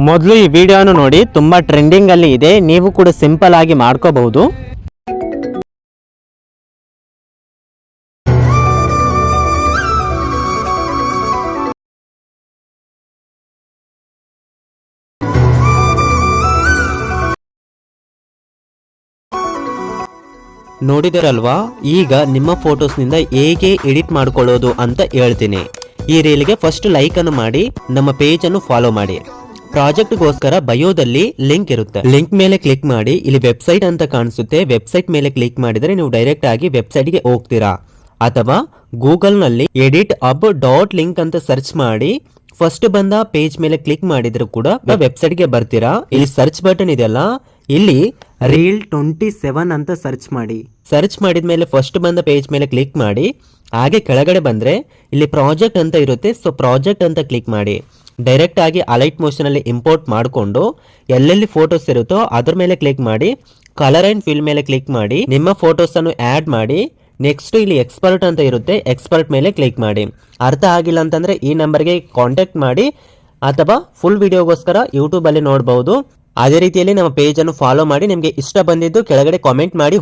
ಮೊದಲು ಈ ವಿಡಿಯೋನ ನೋಡಿ, ತುಂಬಾ ಟ್ರೆಂಡಿಂಗ್ ಅಲ್ಲಿ ಇದೆ. ನೀವು ಕೂಡ ಸಿಂಪಲ್ ಆಗಿ ಮಾಡ್ಕೋಬಹುದು. ನೋಡಿದಿರಲ್ವಾ, ಈಗ ನಿಮ್ಮ ಫೋಟೋಸ್ನಿಂದ ಹೇಗೆ ಎಡಿಟ್ ಮಾಡ್ಕೊಳ್ಳೋದು ಅಂತ ಹೇಳ್ತೀನಿ. ಈ ರೀಲ್ಗೆ ಫಸ್ಟ್ ಲೈಕ್ ಅನ್ನು ಮಾಡಿ, ನಮ್ಮ ಪೇಜ್ ಅನ್ನು ಫಾಲೋ ಮಾಡಿ. ಪ್ರಾಜೆಕ್ಟ್ಗೋಸ್ಕರ ಬಯೋದಲ್ಲಿ ಲಿಂಕ್ ಇರುತ್ತೆ, ಲಿಂಕ್ ಮೇಲೆ ಕ್ಲಿಕ್ ಮಾಡಿ. ಇಲ್ಲಿ ವೆಬ್ಸೈಟ್ ಅಂತ ಕಾಣಿಸುತ್ತೆ, ವೆಬ್ಸೈಟ್ ಮೇಲೆ ಕ್ಲಿಕ್ ಮಾಡಿದ್ರೆ ನೀವು ಡೈರೆಕ್ಟ್ ಆಗಿ ವೆಬ್ಸೈಟ್ಗೆ ಹೋಗ್ತೀರಾ. ಅಥವಾ ಗೂಗಲ್ ನಲ್ಲಿ ಎಡಿಟ್ ಅಬ್ ಡಾಟ್ ಲಿಂಕ್ ಅಂತ ಸರ್ಚ್ ಮಾಡಿ ಫಸ್ಟ್ ಬಂದ ಪೇಜ್ ಮೇಲೆ ಕ್ಲಿಕ್ ಮಾಡಿದ್ರು ಕೂಡ ವೆಬ್ಸೈಟ್ಗೆ ಬರ್ತೀರಾ. ಇಲ್ಲಿ ಸರ್ಚ್ ಬಟನ್ ಇದೆಯಲ್ಲ, ಇಲ್ಲಿ ರೀಲ್ 27 ಅಂತ ಸರ್ಚ್ ಮಾಡಿ. ಸರ್ಚ್ ಮಾಡಿದ್ಮೇಲೆ ಫಸ್ಟ್ ಬಂದ ಪೇಜ್ ಮೇಲೆ ಕ್ಲಿಕ್ ಮಾಡಿ. ಹಾಗೆ ಕೆಳಗಡೆ ಬಂದ್ರೆ ಇಲ್ಲಿ ಪ್ರಾಜೆಕ್ಟ್ ಅಂತ ಇರುತ್ತೆ, ಸೊ ಪ್ರಾಜೆಕ್ಟ್ ಅಂತ ಕ್ಲಿಕ್ ಮಾಡಿ. ಡೈರೆಕ್ಟ್ ಆಗಿ ಅಲೈಟ್ ಮೋಷನ್ ಅಲ್ಲಿ ಇಂಪೋರ್ಟ್ ಮಾಡಿಕೊಂಡು ಎಲ್ಲೆಲ್ಲಿ ಫೋಟೋಸ್ ಇರುತ್ತೋ ಅದ್ರ ಮೇಲೆ ಕ್ಲಿಕ್ ಮಾಡಿ. ಕಲರ್ ಅಂಡ್ ಫಿಲ್ ಮೇಲೆ ಕ್ಲಿಕ್ ಮಾಡಿ, ನಿಮ್ಮ ಫೋಟೋಸ್ ಅನ್ನು ಆಡ್ ಮಾಡಿ. ನೆಕ್ಸ್ಟ್ ಇಲ್ಲಿ ಎಕ್ಸ್ಪರ್ಟ್ ಅಂತ ಇರುತ್ತೆ, ಎಕ್ಸ್ಪರ್ಟ್ ಮೇಲೆ ಕ್ಲಿಕ್ ಮಾಡಿ. ಅರ್ಥ ಆಗಿಲ್ಲ ಅಂತಂದ್ರೆ ಈ ನಂಬರ್ಗೆ ಕಾಂಟ್ಯಾಕ್ಟ್ ಮಾಡಿ, ಅಥವಾ ಫುಲ್ ವಿಡಿಯೋಗೋಸ್ಕರ ಯೂಟ್ಯೂಬ್ ಅಲ್ಲಿ ನೋಡಬಹುದು. ಅದೇ ರೀತಿಯಲ್ಲಿ ನಮ್ಮ ಪೇಜ್ ಅನ್ನು ಫಾಲೋ ಮಾಡಿ. ನಿಮಗೆ ಇಷ್ಟ ಬಂದಿದ್ದು ಕೆಳಗಡೆ ಕಾಮೆಂಟ್ ಮಾಡಿ.